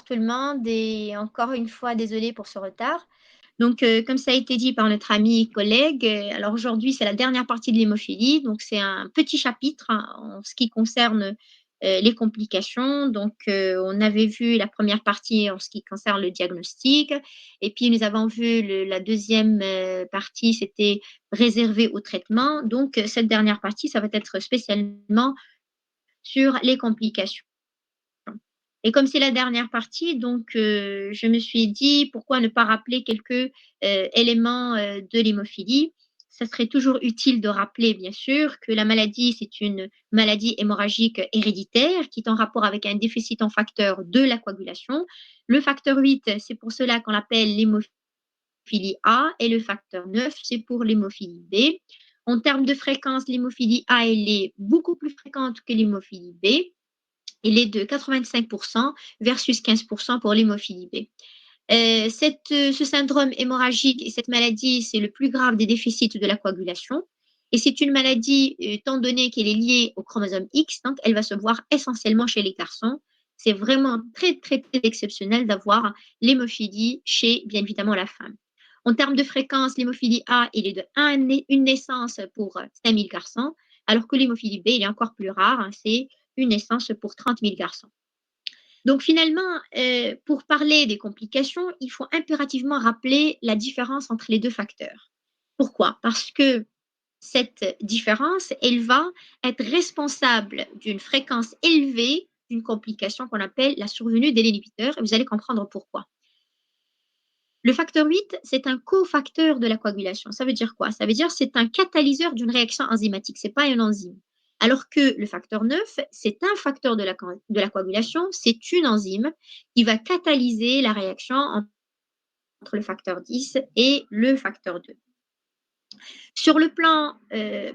tout le monde et encore une fois, désolée pour ce retard. Donc, comme ça a été dit par notre ami et collègue, alors aujourd'hui, c'est la dernière partie de l'hémophilie. Donc, c'est un petit chapitre hein, en ce qui concerne les complications. Donc, on avait vu la première partie en ce qui concerne le diagnostic. Et puis, nous avons vu la deuxième partie, c'était réservé au traitement. Donc, cette dernière partie, ça va être spécialement sur les complications. Et comme c'est la dernière partie, donc je me suis dit pourquoi ne pas rappeler quelques éléments de l'hémophilie. Ça serait toujours utile de rappeler, bien sûr, que la maladie, c'est une maladie hémorragique héréditaire qui est en rapport avec un déficit en facteur de la coagulation. Le facteur 8, c'est pour cela qu'on l'appelle l'hémophilie A, et le facteur 9, c'est pour l'hémophilie B. En termes de fréquence, l'hémophilie A, elle est beaucoup plus fréquente que l'hémophilie B. Il est de 85% versus 15% pour l'hémophilie B. Ce syndrome hémorragique et cette maladie, c'est le plus grave des déficits de la coagulation. Et c'est une maladie, étant donné qu'elle est liée au chromosome X, donc elle va se voir essentiellement chez les garçons. C'est vraiment très, très, très exceptionnel d'avoir l'hémophilie chez, bien évidemment, la femme. En termes de fréquence, l'hémophilie A, il est de une naissance pour 5000 garçons, alors que l'hémophilie B, il est encore plus rare, hein, c'est une naissance pour 30 000 garçons. Donc finalement, pour parler des complications, il faut impérativement rappeler la différence entre les deux facteurs. Pourquoi? Parce que cette différence, elle va être responsable d'une fréquence élevée d'une complication qu'on appelle la survenue de l'inhibiteur, et vous allez comprendre pourquoi. Le facteur 8, c'est un cofacteur de la coagulation. Ça veut dire quoi? Ça veut dire que c'est un catalyseur d'une réaction enzymatique, ce n'est pas un enzyme. Alors que le facteur 9, c'est un facteur de la coagulation, c'est une enzyme qui va catalyser la réaction entre le facteur 10 et le facteur 2. Sur le plan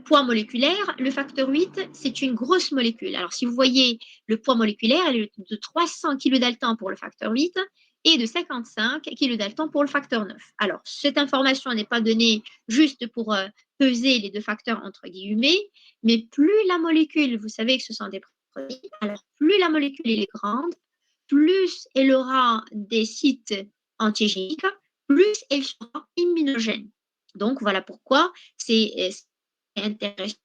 poids moléculaire, le facteur 8, c'est une grosse molécule. Alors, si vous voyez le poids moléculaire, il est de 300 kDa pour le facteur 8 et de 55 kDa pour le facteur 9. Alors, cette information n'est pas donnée juste pour peser les deux facteurs entre guillemets, mais plus la molécule, vous savez que ce sont des protéines, alors plus la molécule est grande, plus elle aura des sites antigéniques, plus elle sera immunogène. Donc, voilà pourquoi c'est intéressant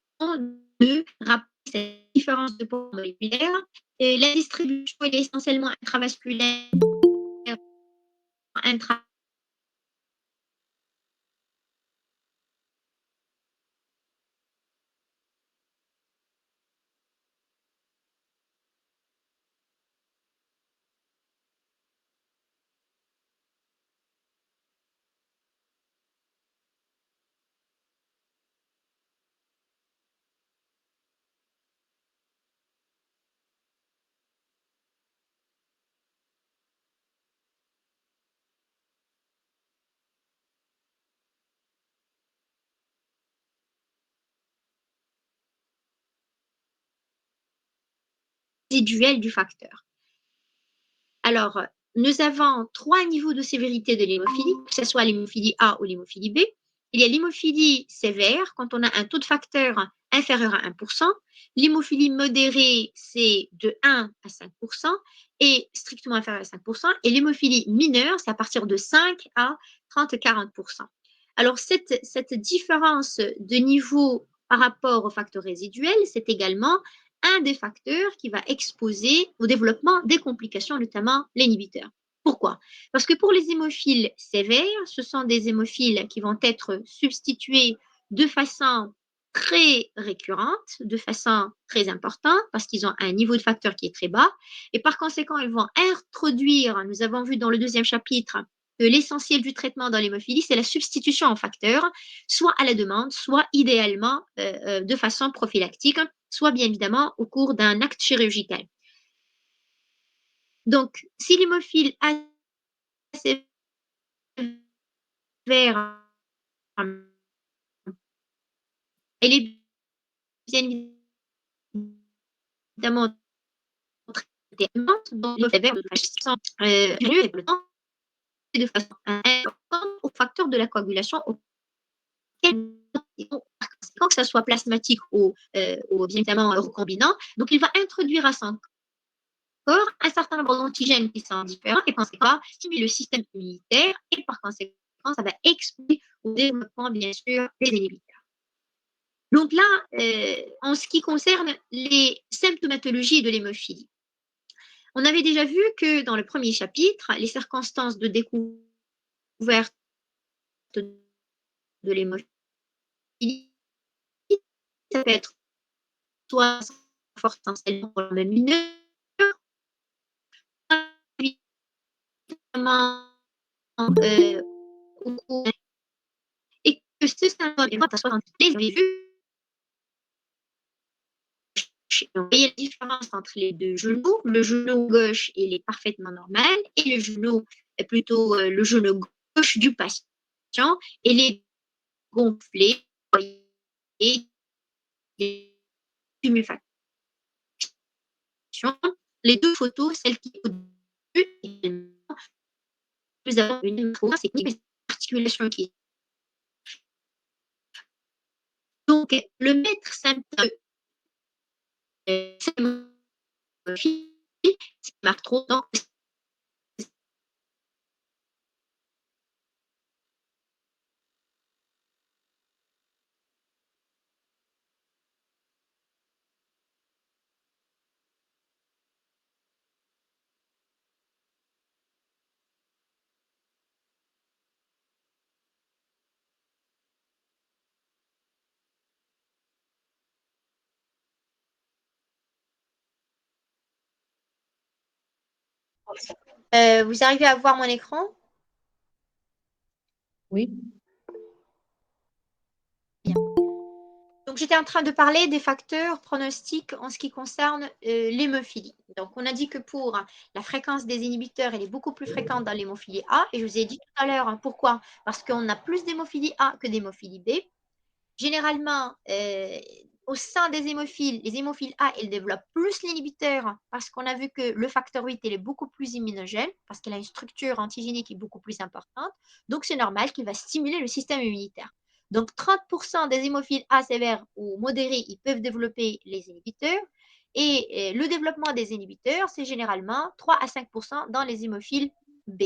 de rappeler cette différence de poids moléculaire. Et la distribution est essentiellement intravasculaire, intra résiduelle du facteur. Alors, nous avons trois niveaux de sévérité de l'hémophilie, que ce soit l'hémophilie A ou l'hémophilie B. Il y a l'hémophilie sévère, quand on a un taux de facteur inférieur à 1%. L'hémophilie modérée, c'est de 1 à 5% et strictement inférieur à 5%. Et l'hémophilie mineure, c'est à partir de 5 à 30-40%. Alors, cette différence de niveau par rapport au facteur résiduel, c'est également un des facteurs qui va exposer au développement des complications, notamment l'inhibiteur. Pourquoi? Parce que pour les hémophiles sévères, ce sont des hémophiles qui vont être substitués de façon très récurrente, de façon très importante, parce qu'ils ont un niveau de facteur qui est très bas, et par conséquent, ils vont introduire, nous avons vu dans le deuxième chapitre, que l'essentiel du traitement dans l'hémophilie, c'est la substitution en facteur, soit à la demande, soit idéalement de façon prophylactique, soit bien évidemment au cours d'un acte chirurgical. Donc, si l'hémophile A sévère, elle est bien évidemment traitée donc le sévère de façon de façon importante au facteur de la coagulation auquel que ça soit plasmatique ou bien évidemment recombinant. Donc, il va introduire à son corps un certain nombre d'antigènes qui sont différents et conséquent stimuler le système immunitaire et par conséquent, ça va exposer au développement, bien sûr, des inhibiteurs. Donc là, en ce qui concerne les symptomatologies de l'hémophilie, on avait déjà vu que dans le premier chapitre, les circonstances de découverte de l'hémophilie, ça peut être soit forte essentiellement pour le même mineur, évidemment, et que ce syndrome est à 60 vous avez vu, vous voyez la différence entre les deux genoux. Le genou gauche, il est parfaitement normal et le genou, plutôt le genou gauche du patient, il est gonflé, et des tumultuations. Les deux photos, celle qui est au-dessus, plus avant une fois, c'est une articulation qui est. Donc, le maître symptôme, c'est marque trop dans. Vous arrivez à voir mon écran? Oui. Bien. Donc, j'étais en train de parler des facteurs pronostiques en ce qui concerne l'hémophilie. Donc, on a dit que pour la fréquence des inhibiteurs, elle est beaucoup plus fréquente dans l'hémophilie A. Et je vous ai dit tout à l'heure pourquoi. Parce qu'on a plus d'hémophilie A que d'hémophilie B. Généralement, au sein des hémophiles, les hémophiles A, elles développent plus l'inhibiteur parce qu'on a vu que le facteur 8, il est beaucoup plus immunogène parce qu'il a une structure antigénique qui est beaucoup plus importante. Donc, c'est normal qu'il va stimuler le système immunitaire. Donc, 30% des hémophiles A sévères ou modérés, ils peuvent développer les inhibiteurs. Et le développement des inhibiteurs, c'est généralement 3 à 5% dans les hémophiles B.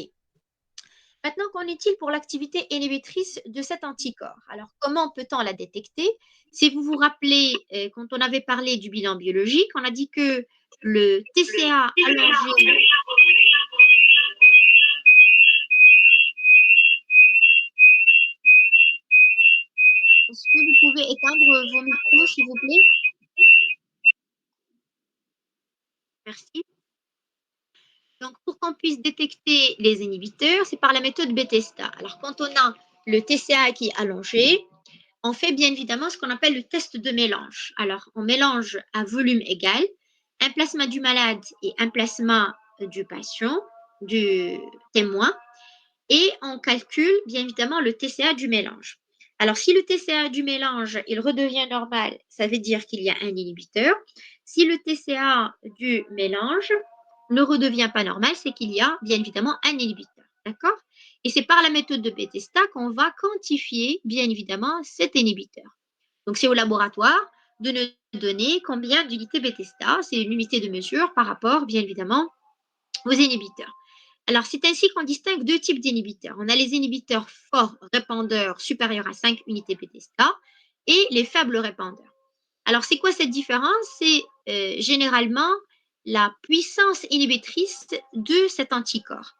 Maintenant, qu'en est-il pour l'activité inhibitrice de cet anticorps? Alors, comment peut-on la détecter? Si vous vous rappelez, quand on avait parlé du bilan biologique, on a dit que le TCA allongé. Est-ce que vous pouvez éteindre vos micros, s'il vous plaît? Merci. Donc, pour qu'on puisse détecter les inhibiteurs, c'est par la méthode Bethesda. Alors, quand on a le TCA qui est allongé, on fait bien évidemment ce qu'on appelle le test de mélange. Alors, on mélange à volume égal un plasma du malade et un plasma du patient, du témoin, et on calcule bien évidemment le TCA du mélange. Alors, si le TCA du mélange, il redevient normal, ça veut dire qu'il y a un inhibiteur. Si le TCA du mélange ne redevient pas normal, c'est qu'il y a bien évidemment un inhibiteur. D'accord? Et c'est par la méthode de Bethesda qu'on va quantifier bien évidemment cet inhibiteur. Donc, c'est au laboratoire de nous donner combien d'unités Bethesda, c'est une unité de mesure par rapport bien évidemment aux inhibiteurs. Alors, c'est ainsi qu'on distingue deux types d'inhibiteurs. On a les inhibiteurs forts répandeurs supérieurs à 5 unités Bethesda et les faibles répandeurs. Alors, c'est quoi cette différence? C'est généralement la puissance inhibitrice de cet anticorps.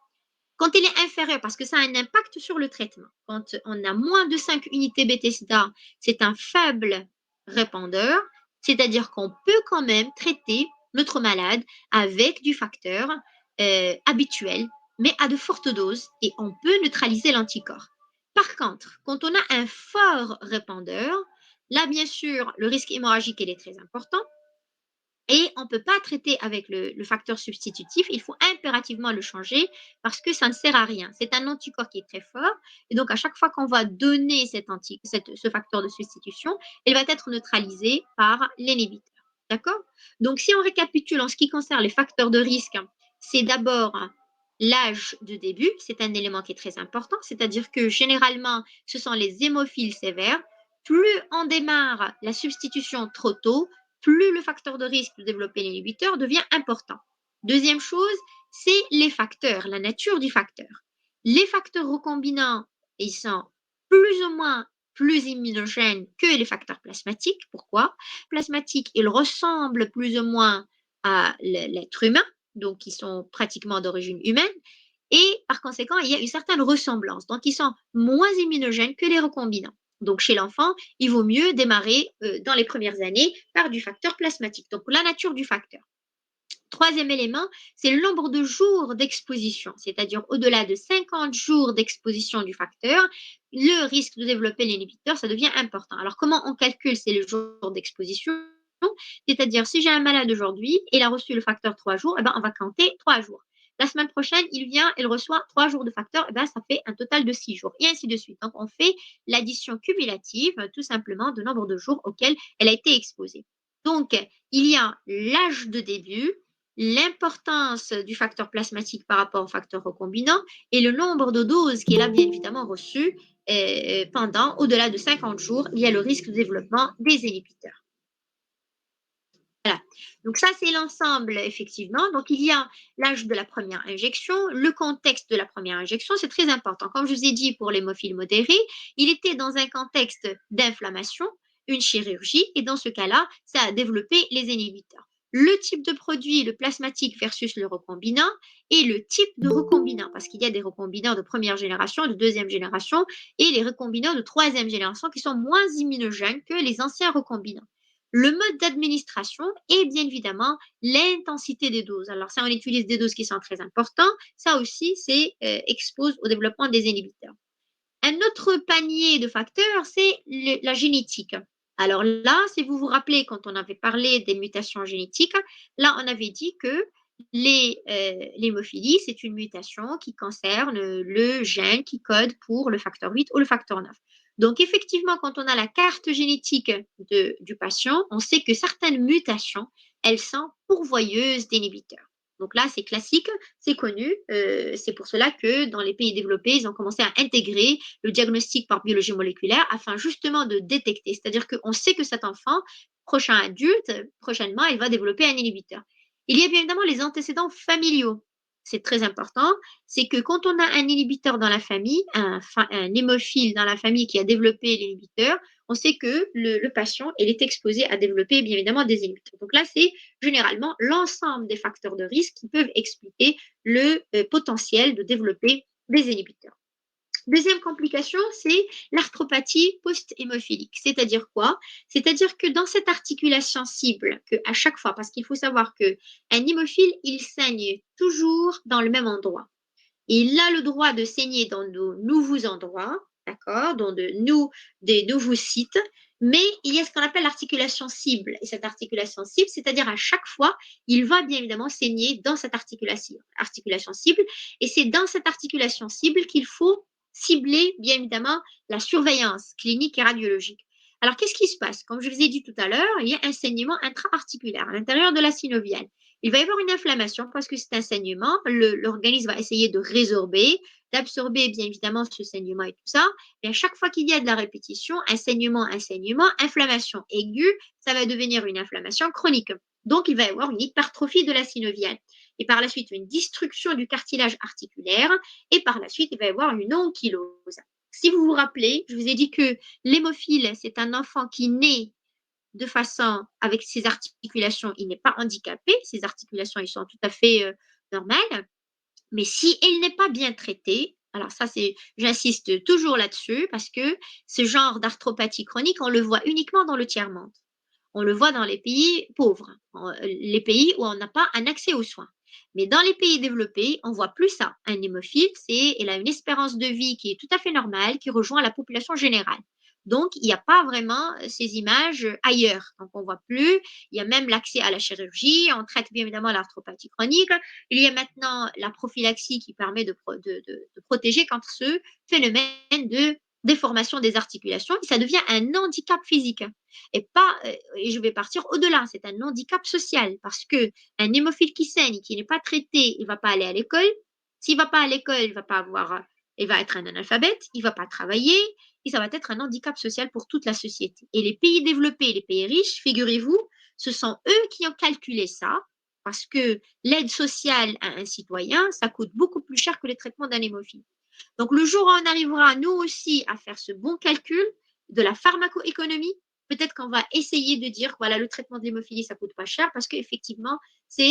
Quand elle est inférieure, parce que ça a un impact sur le traitement, quand on a moins de 5 unités Bethesda, c'est un faible répandeur, c'est-à-dire qu'on peut quand même traiter notre malade avec du facteur habituel, mais à de fortes doses, et on peut neutraliser l'anticorps. Par contre, quand on a un fort répandeur, là, bien sûr, le risque hémorragique il est très important. Et on ne peut pas traiter avec le facteur substitutif, il faut impérativement le changer parce que ça ne sert à rien. C'est un anticorps qui est très fort et donc à chaque fois qu'on va donner ce facteur de substitution, il va être neutralisé par l'inhibiteur. D'accord? Donc si on récapitule en ce qui concerne les facteurs de risque, c'est d'abord l'âge de début, c'est un élément qui est très important, c'est-à-dire que généralement, ce sont les hémophiles sévères. Plus on démarre la substitution trop tôt, plus le facteur de risque de développer l'inhibiteur devient important. Deuxième chose, c'est les facteurs, la nature du facteur. Les facteurs recombinants, ils sont plus ou moins plus immunogènes que les facteurs plasmatiques. Pourquoi? Plasmatiques, ils ressemblent plus ou moins à l'être humain, donc ils sont pratiquement d'origine humaine, et par conséquent, il y a une certaine ressemblance. Donc, ils sont moins immunogènes que les recombinants. Donc, chez l'enfant, il vaut mieux démarrer dans les premières années par du facteur plasmatique. Donc, la nature du facteur. Troisième élément, c'est le nombre de jours d'exposition, c'est-à-dire au-delà de 50 jours d'exposition du facteur, le risque de développer l'inhibiteur, ça devient important. Alors, comment on calcule ces jours d'exposition? C'est-à-dire, si j'ai un malade aujourd'hui, il a reçu le facteur 3 jours, eh ben, on va compter 3 jours. La semaine prochaine, il vient, il reçoit 3 jours de facteur, eh ben, ça fait un total de 6 jours, et ainsi de suite. Donc, on fait l'addition cumulative, tout simplement, de nombre de jours auxquels elle a été exposée. Donc, il y a l'âge de début, l'importance du facteur plasmatique par rapport au facteur recombinant et le nombre de doses qu'il a bien évidemment reçues pendant au-delà de 50 jours, il y a le risque de développement des inhibiteurs. Voilà. Donc ça, c'est l'ensemble, effectivement. Donc il y a l'âge de la première injection, le contexte de la première injection, c'est très important. Comme je vous ai dit pour l'hémophile modéré, il était dans un contexte d'inflammation, une chirurgie, et dans ce cas-là, ça a développé les inhibiteurs. Le type de produit, le plasmatique versus le recombinant, et le type de recombinant, parce qu'il y a des recombinants de première génération, de deuxième génération, et les recombinants de troisième génération qui sont moins immunogènes que les anciens recombinants. Le mode d'administration et bien évidemment l'intensité des doses. Alors ça, on utilise des doses qui sont très importantes. Ça aussi, c'est expose au développement des inhibiteurs. Un autre panier de facteurs, c'est la génétique. Alors là, si vous vous rappelez, quand on avait parlé des mutations génétiques, là, on avait dit que l'hémophilie, c'est une mutation qui concerne le gène qui code pour le facteur 8 ou le facteur 9. Donc, effectivement, quand on a la carte génétique du patient, on sait que certaines mutations, elles sont pourvoyeuses d'inhibiteurs. Donc là, c'est classique, c'est connu. C'est pour cela que dans les pays développés, ils ont commencé à intégrer le diagnostic par biologie moléculaire afin justement de détecter. C'est-à-dire qu'on sait que cet enfant, prochain adulte, prochainement, il va développer un inhibiteur. Il y a bien évidemment les antécédents familiaux. C'est très important. C'est que quand on a un inhibiteur dans la famille, un hémophile dans la famille qui a développé l'inhibiteur, on sait que le patient il est exposé à développer bien évidemment des inhibiteurs. Donc là, c'est généralement l'ensemble des facteurs de risque qui peuvent expliquer le potentiel de développer des inhibiteurs. Deuxième complication, c'est l'arthropathie post-hémophilique. C'est-à-dire quoi? C'est-à-dire que dans cette articulation cible, que à chaque fois, parce qu'il faut savoir qu'un hémophile, il saigne toujours dans le même endroit. Et il a le droit de saigner dans de nouveaux endroits, d'accord, des nouveaux sites, mais il y a ce qu'on appelle l'articulation cible. Et cette articulation cible, c'est-à-dire à chaque fois, il va bien évidemment saigner dans cette articulation cible. Et c'est dans cette articulation cible qu'il faut cibler, bien évidemment, la surveillance clinique et radiologique. Alors, qu'est-ce qui se passe? Comme je vous ai dit tout à l'heure, il y a un saignement intra-articulaire à l'intérieur de la synoviale. Il va y avoir une inflammation parce que c'est un saignement. L'organisme va essayer de résorber, d'absorber bien évidemment ce saignement et tout ça. Et à chaque fois qu'il y a de la répétition, un saignement, inflammation aiguë, ça va devenir une inflammation chronique. Donc, il va y avoir une hypertrophie de la synoviale. Et par la suite, une destruction du cartilage articulaire. Et par la suite, il va y avoir une ankylose. Si vous vous rappelez, je vous ai dit que l'hémophile, c'est un enfant qui naît de façon, avec ses articulations, il n'est pas handicapé, ses articulations, ils sont tout à fait normales, mais si elle n'est pas bien traitée, alors ça, c'est, j'insiste toujours là-dessus, parce que ce genre d'arthropathie chronique, on le voit uniquement dans le tiers-monde. On le voit dans les pays pauvres, les pays où on n'a pas un accès aux soins. Mais dans les pays développés, on voit plus ça. Un hémophile, il a une espérance de vie qui est tout à fait normale, qui rejoint la population générale. Donc, il n'y a pas vraiment ces images ailleurs. Donc, on voit plus. Il y a même l'accès à la chirurgie. On traite bien évidemment l'arthropathie chronique. Il y a maintenant la prophylaxie qui permet de protéger contre ce phénomène de déformation des articulations. Et ça devient un handicap physique. Et je vais partir au-delà. C'est un handicap social parce que un hémophile qui saigne, qui n'est pas traité, il ne va pas aller à l'école. S'il ne va pas à l'école, il va être un analphabète, il ne va pas travailler, et ça va être un handicap social pour toute la société. Et les pays développés, les pays riches, figurez-vous, ce sont eux qui ont calculé ça parce que l'aide sociale à un citoyen, ça coûte beaucoup plus cher que le traitement d'un hémophile. Donc, le jour où on arrivera, nous aussi, à faire ce bon calcul de la pharmacoéconomie, peut-être qu'on va essayer de dire, voilà, le traitement de l'hémophilie, ça coûte pas cher parce qu'effectivement, ça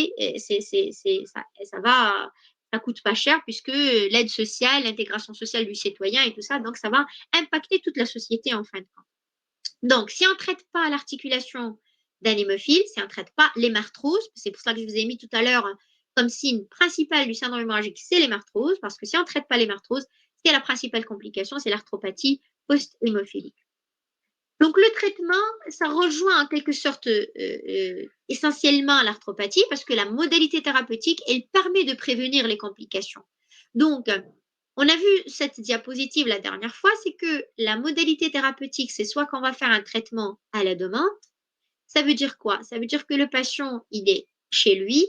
coûte pas cher puisque l'aide sociale, l'intégration sociale du citoyen et tout ça, donc ça va impacter toute la société en fin de compte. Donc, si on ne traite pas l'articulation d'un hémophile, si on ne traite pas l'hémarthrose, c'est pour ça que je vous ai mis tout à l'heure comme signe principal du syndrome hémorragique, c'est l'hémarthrose, parce que si on ne traite pas l'hémarthrose, c'est la principale complication, c'est l'arthropathie post-hémophilique. Donc, le traitement, ça rejoint en quelque sorte essentiellement l'arthropathie, parce que la modalité thérapeutique, elle permet de prévenir les complications. Donc, on a vu cette diapositive la dernière fois, c'est que la modalité thérapeutique, c'est soit qu'on va faire un traitement à la demande. Ça veut dire quoi? Ça veut dire que le patient, il est chez lui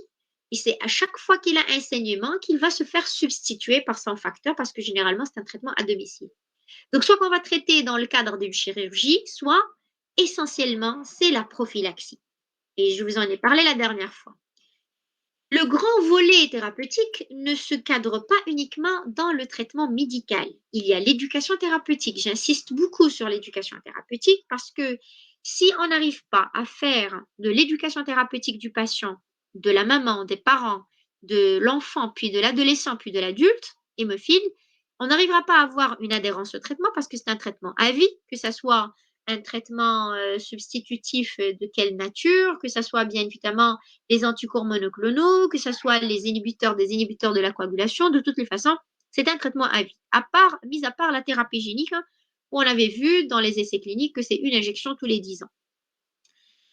et c'est à chaque fois qu'il a un saignement qu'il va se faire substituer par son facteur parce que généralement, c'est un traitement à domicile. Donc, soit qu'on va traiter dans le cadre d'une chirurgie, soit essentiellement, c'est la prophylaxie. Et je vous en ai parlé la dernière fois. Le grand volet thérapeutique ne se cadre pas uniquement dans le traitement médical. Il y a l'éducation thérapeutique. J'insiste beaucoup sur l'éducation thérapeutique parce que si on n'arrive pas à faire de l'éducation thérapeutique du patient, de la maman, des parents, de l'enfant, puis de l'adolescent, puis de l'adulte hémophile, on n'arrivera pas à avoir une adhérence au traitement parce que c'est un traitement à vie, que ce soit un traitement substitutif de quelle nature, que ce soit bien évidemment les anticorps monoclonaux, que ce soit les inhibiteurs des inhibiteurs de la coagulation, de toutes les façons, c'est un traitement à vie. Mis à part la thérapie génique, hein, où on avait vu dans les essais cliniques que c'est une injection tous les 10 ans.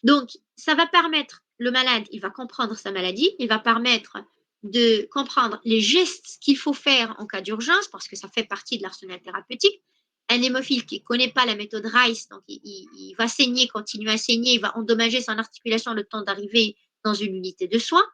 Donc, ça va permettre, le malade, il va comprendre sa maladie, il va permettre de comprendre les gestes qu'il faut faire en cas d'urgence, parce que ça fait partie de l'arsenal thérapeutique. Un hémophile qui ne connaît pas la méthode Rice, donc il va saigner, continuer à saigner, il va endommager son articulation le temps d'arriver dans une unité de soins.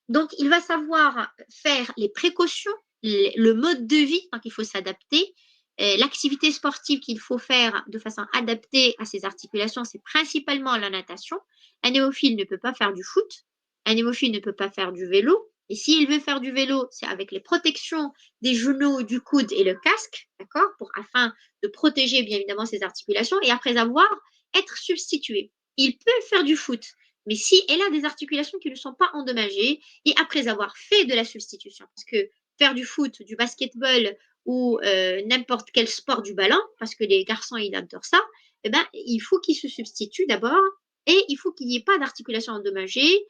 Donc, il va savoir faire les précautions, le mode de vie, donc il faut s'adapter. L'activité sportive qu'il faut faire de façon adaptée à ses articulations, c'est principalement la natation. Un néophile ne peut pas faire du foot, un hémophile ne peut pas faire du vélo. Et s'il veut faire du vélo, c'est avec les protections des genoux, du coude et le casque, d'accord, afin de protéger bien évidemment ses articulations et après avoir, être substitué. Il peut faire du foot, mais si elle a des articulations qui ne sont pas endommagées et après avoir fait de la substitution, parce que faire du foot, du basketball ou n'importe quel sport du ballon, parce que les garçons, ils adorent ça, eh ben, il faut qu'ils se substituent d'abord et il faut qu'il n'y ait pas d'articulation endommagée.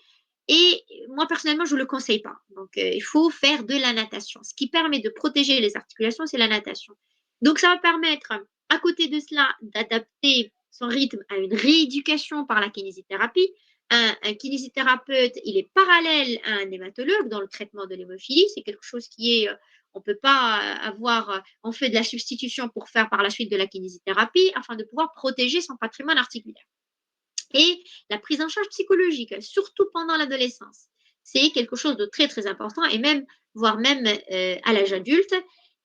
Et moi, personnellement, je ne le conseille pas. Donc, il faut faire de la natation. Ce qui permet de protéger les articulations, c'est la natation. Donc, ça va permettre, à côté de cela, d'adapter son rythme à une rééducation par la kinésithérapie. Un kinésithérapeute, il est parallèle à un hématologue dans le traitement de l'hémophilie. C'est quelque chose qui est, on ne peut pas avoir, on fait de la substitution pour faire par la suite de la kinésithérapie afin de pouvoir protéger son patrimoine articulaire. Et la prise en charge psychologique, surtout pendant l'adolescence, c'est quelque chose de très très important et même, voire même à l'âge adulte.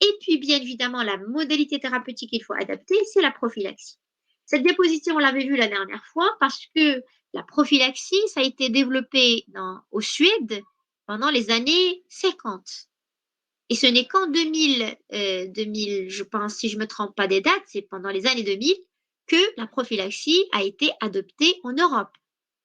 Et puis bien évidemment, la modalité thérapeutique qu'il faut adapter, c'est la prophylaxie. Cette diapositive, on l'avait vue la dernière fois parce que la prophylaxie, ça a été développé au Suède pendant les années 50. Et ce n'est qu'en 2000, je pense, si je ne me trompe pas des dates, c'est pendant les années 2000 que la prophylaxie a été adoptée en Europe.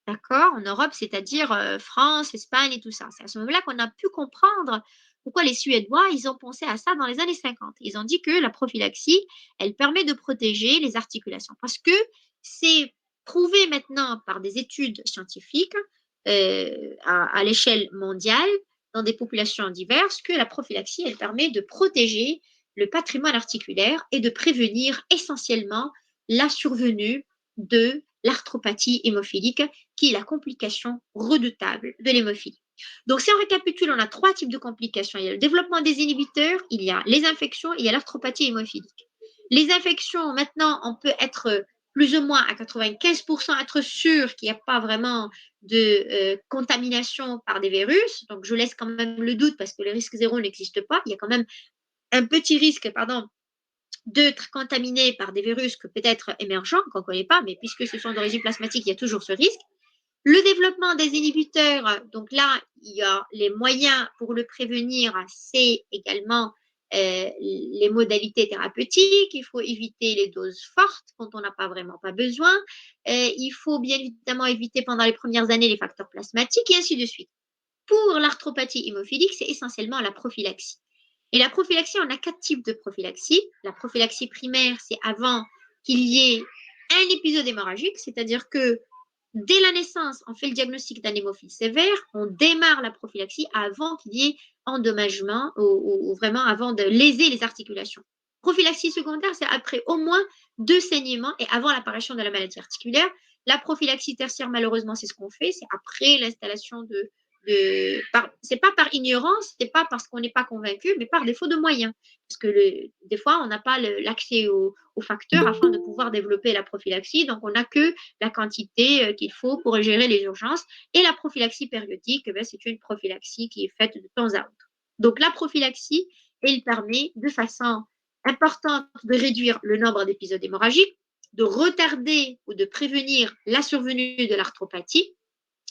D'accord? En Europe, c'est-à-dire France, Espagne et tout ça. C'est à ce moment-là qu'on a pu comprendre pourquoi les Suédois, ils ont pensé à ça dans les années 50. Ils ont dit que la prophylaxie, elle permet de protéger les articulations parce que c'est prouvé maintenant par des études scientifiques à l'échelle mondiale dans des populations diverses que la prophylaxie, elle permet de protéger le patrimoine articulaire et de prévenir essentiellement la survenue de l'arthropathie hémophilique, qui est la complication redoutable de l'hémophilie. Donc, si on récapitule, on a 3 types de complications. Il y a le développement des inhibiteurs, il y a les infections et il y a l'arthropathie hémophilique. Les infections, maintenant, on peut être plus ou moins à 95% être sûr qu'il n'y a pas vraiment de contamination par des virus. Donc, je laisse quand même le doute parce que le risque zéro n'existe pas. Il y a quand même un petit risque, pardon, d'être contaminé par des virus que peut-être émergents, qu'on ne connaît pas, mais puisque ce sont d'origine plasmatique, il y a toujours ce risque. Le développement des inhibiteurs, donc là, il y a les moyens pour le prévenir, c'est également les modalités thérapeutiques. Il faut éviter les doses fortes quand on n'a pas vraiment pas besoin. Il faut bien évidemment éviter pendant les premières années les facteurs plasmatiques et ainsi de suite. Pour l'arthropathie hémophilique, c'est essentiellement la prophylaxie. Et la prophylaxie, on a 4 types de prophylaxie. La prophylaxie primaire, c'est avant qu'il y ait un épisode hémorragique, c'est-à-dire que dès la naissance, on fait le diagnostic d'un hémophile sévère, on démarre la prophylaxie avant qu'il y ait endommagement ou vraiment avant de léser les articulations. Prophylaxie secondaire, c'est après au moins 2 saignements et avant l'apparition de la maladie articulaire. La prophylaxie tertiaire, malheureusement, c'est ce qu'on fait, c'est après l'installation c'est pas par ignorance, c'est pas parce qu'on n'est pas convaincu, mais par défaut de moyens. Parce que des fois, on n'a pas l'accès aux facteurs afin de pouvoir développer la prophylaxie, donc on n'a que la quantité qu'il faut pour gérer les urgences. Et la prophylaxie périodique, c'est une prophylaxie qui est faite de temps à autre. Donc la prophylaxie, elle permet de façon importante de réduire le nombre d'épisodes hémorragiques, de retarder ou de prévenir la survenue de l'arthropathie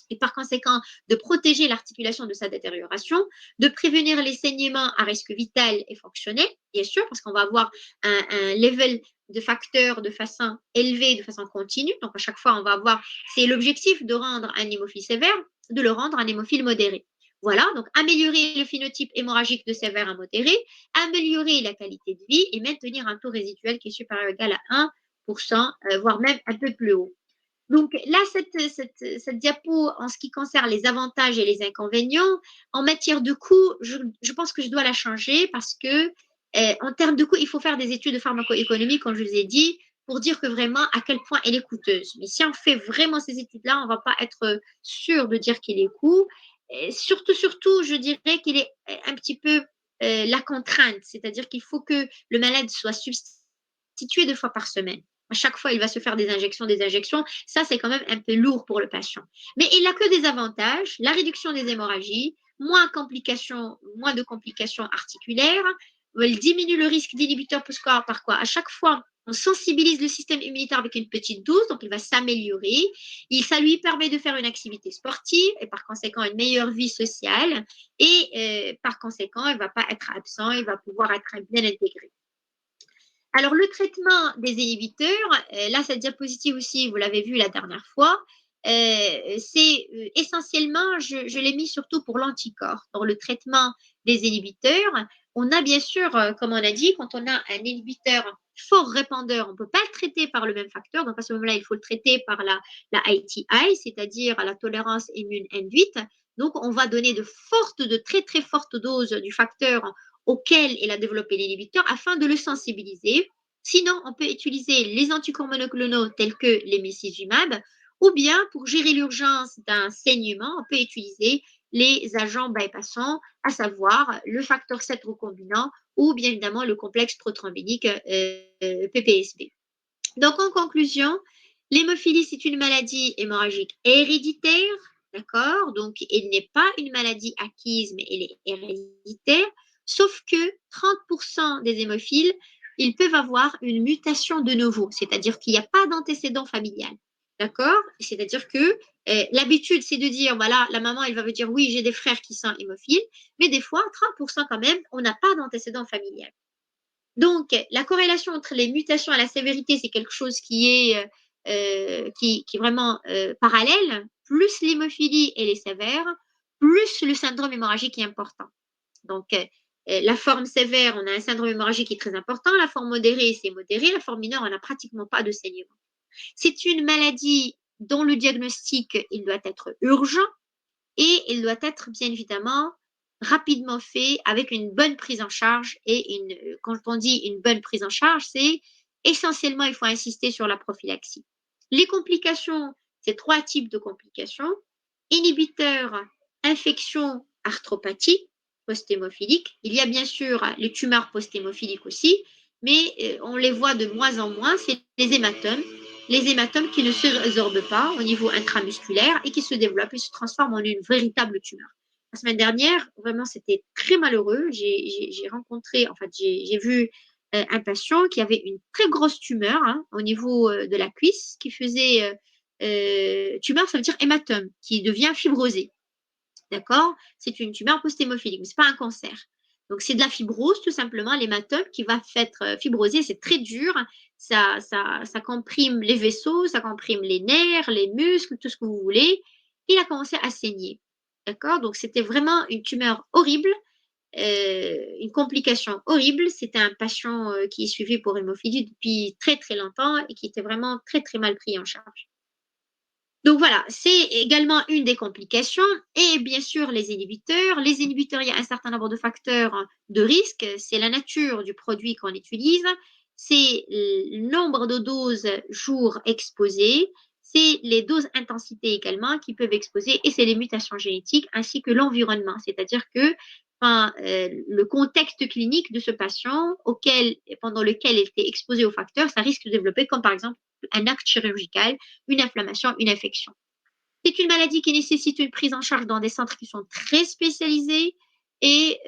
et par conséquent de protéger l'articulation de sa détérioration, de prévenir les saignements à risque vital et fonctionnel, bien sûr, parce qu'on va avoir un level de facteurs de façon élevée, de façon continue. Donc à chaque fois, on va avoir, c'est l'objectif de rendre un hémophile sévère, de le rendre un hémophile modéré. Voilà, donc améliorer le phénotype hémorragique de sévère à modéré, améliorer la qualité de vie et maintenir un taux résiduel qui est supérieur ou égal à 1%, voire même un peu plus haut. Donc là, cette diapo, en ce qui concerne les avantages et les inconvénients, en matière de coût, je pense que je dois la changer parce que en termes de coût, il faut faire des études de pharmacoéconomie, comme je vous ai dit, pour dire que vraiment à quel point elle est coûteuse. Mais si on fait vraiment ces études-là, on ne va pas être sûr de dire qu'il est coût. Et surtout, je dirais qu'il est un petit peu la contrainte, c'est-à-dire qu'il faut que le malade soit substitué 2 fois par semaine. À chaque fois, il va se faire des injections, des injections. Ça, c'est quand même un peu lourd pour le patient. Mais il n'a que des avantages, la réduction des hémorragies, moins de complications articulaires, il diminue le risque d'inhibiteur post-corps par quoi? À chaque fois, on sensibilise le système immunitaire avec une petite dose, donc il va s'améliorer. Ça lui permet de faire une activité sportive et par conséquent une meilleure vie sociale. Et par conséquent, il ne va pas être absent, il va pouvoir être bien intégré. Alors, le traitement des inhibiteurs, là, cette diapositive aussi, vous l'avez vu la dernière fois, c'est essentiellement, je l'ai mis surtout pour l'anticorps. Dans le traitement des inhibiteurs, on a bien sûr, comme on a dit, quand on a un inhibiteur fort répandeur, on ne peut pas le traiter par le même facteur. Donc, à ce moment-là, il faut le traiter par la ITI, c'est-à-dire la tolérance immune induite. Donc, on va donner de très, très fortes doses du facteur auquel il a développé l'inhibiteur afin de le sensibiliser. Sinon, on peut utiliser les anticorps monoclonaux tels que les mécizumab ou bien pour gérer l'urgence d'un saignement, on peut utiliser les agents bypassants, à savoir le facteur 7 recombinant ou bien évidemment le complexe prothrombinique PPSB. Donc en conclusion, l'hémophilie, c'est une maladie hémorragique héréditaire, d'accord? Donc elle n'est pas une maladie acquise, mais elle est héréditaire, sauf que 30% des hémophiles, ils peuvent avoir une mutation de novo, c'est-à-dire qu'il n'y a pas d'antécédent familial, d'accord? C'est-à-dire que l'habitude, c'est de dire, voilà, la maman, elle va me dire, oui, j'ai des frères qui sont hémophiles, mais des fois, 30% quand même, on n'a pas d'antécédent familial. Donc, la corrélation entre les mutations et la sévérité, c'est quelque chose qui est vraiment parallèle. Plus l'hémophilie elle est sévère, plus le syndrome hémorragique est important. Donc, la forme sévère, on a un syndrome hémorragique qui est très important. La forme modérée, c'est modéré. La forme mineure, on n'a pratiquement pas de saignement. C'est une maladie dont le diagnostic, il doit être urgent et il doit être bien évidemment rapidement fait avec une bonne prise en charge. Et quand on dit une bonne prise en charge, c'est essentiellement, il faut insister sur la prophylaxie. Les complications, c'est 3 types de complications. Inhibiteurs, infection, arthropathie post-hémophilique. Il y a bien sûr les tumeurs post-hémophiliques aussi, mais on les voit de moins en moins, c'est les hématomes qui ne se résorbent pas au niveau intramusculaire et qui se développent et se transforment en une véritable tumeur. La semaine dernière, vraiment, c'était très malheureux. J'ai rencontré, en fait, j'ai vu un patient qui avait une très grosse tumeur au niveau de la cuisse qui faisait tumeur, ça veut dire hématome, qui devient fibrosé. D'accord? C'est une tumeur post-hémophilique, mais c'est pas un cancer. Donc c'est de la fibrose tout simplement, l'hématome qui va être fibrosé, c'est très dur, ça comprime les vaisseaux, ça comprime les nerfs, les muscles, tout ce que vous voulez. Il a commencé à saigner. D'accord? Donc c'était vraiment une tumeur horrible, une complication horrible. C'était un patient qui est suivi pour hémophilie depuis très très longtemps et qui était vraiment très très mal pris en charge. Donc voilà, c'est également une des complications et bien sûr les inhibiteurs. Les inhibiteurs, il y a un certain nombre de facteurs de risque. C'est la nature du produit qu'on utilise, c'est le nombre de doses jour exposées, c'est les doses intensité également qui peuvent exposer et c'est les mutations génétiques ainsi que l'environnement. C'est-à-dire que enfin, le contexte clinique de ce patient pendant lequel il était exposé aux facteurs, ça risque de développer comme par exemple un acte chirurgical, une inflammation, une infection. C'est une maladie qui nécessite une prise en charge dans des centres qui sont très spécialisés et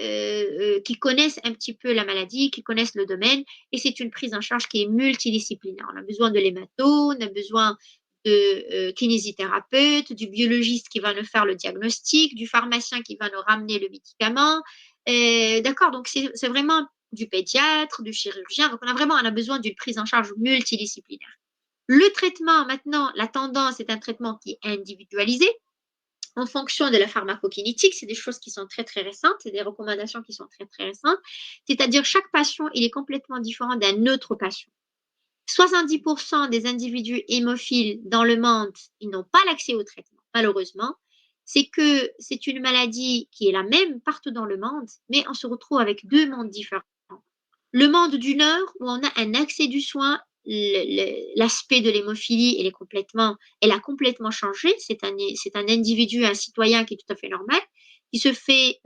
qui connaissent un petit peu la maladie, qui connaissent le domaine. Et c'est une prise en charge qui est multidisciplinaire. On a besoin de l'hémato, on a besoin de kinésithérapeute, du biologiste qui va nous faire le diagnostic, du pharmacien qui va nous ramener le médicament. D'accord, donc c'est vraiment du pédiatre, du chirurgien. Donc on a besoin d'une prise en charge multidisciplinaire. Le traitement, maintenant, la tendance est un traitement qui est individualisé en fonction de la pharmacokinétique. C'est des choses qui sont très, très récentes, c'est des recommandations qui sont très, très récentes. C'est-à-dire chaque patient, il est complètement différent d'un autre patient. 70% des individus hémophiles dans le monde, ils n'ont pas l'accès au traitement, malheureusement. C'est que c'est une maladie qui est la même partout dans le monde, mais on se retrouve avec deux mondes différents. Le monde du Nord, où on a un accès du soin, l'aspect de l'hémophilie, elle a complètement changé. C'est un individu, un citoyen qui est tout à fait normal, qui se fait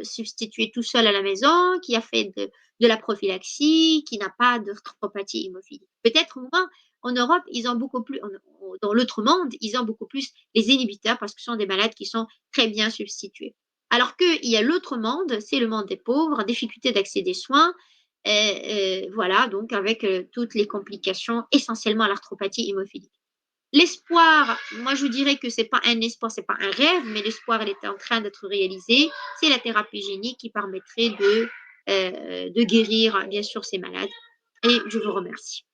substituer tout seul à la maison, qui a fait de la prophylaxie, qui n'a pas d'arthropathie hémophilique. Peut-être moins en Europe, ils ont beaucoup plus, dans l'autre monde, ils ont beaucoup plus les inhibiteurs parce que ce sont des malades qui sont très bien substitués. Alors qu'il y a l'autre monde, c'est le monde des pauvres, difficulté d'accès des soins, voilà, donc avec toutes les complications, essentiellement l'arthropathie hémophilique. L'espoir, moi je vous dirais que c'est pas un espoir, c'est pas un rêve, mais l'espoir, il est en train d'être réalisé. C'est la thérapie génique qui permettrait de guérir, bien sûr, ces malades. Et je vous remercie.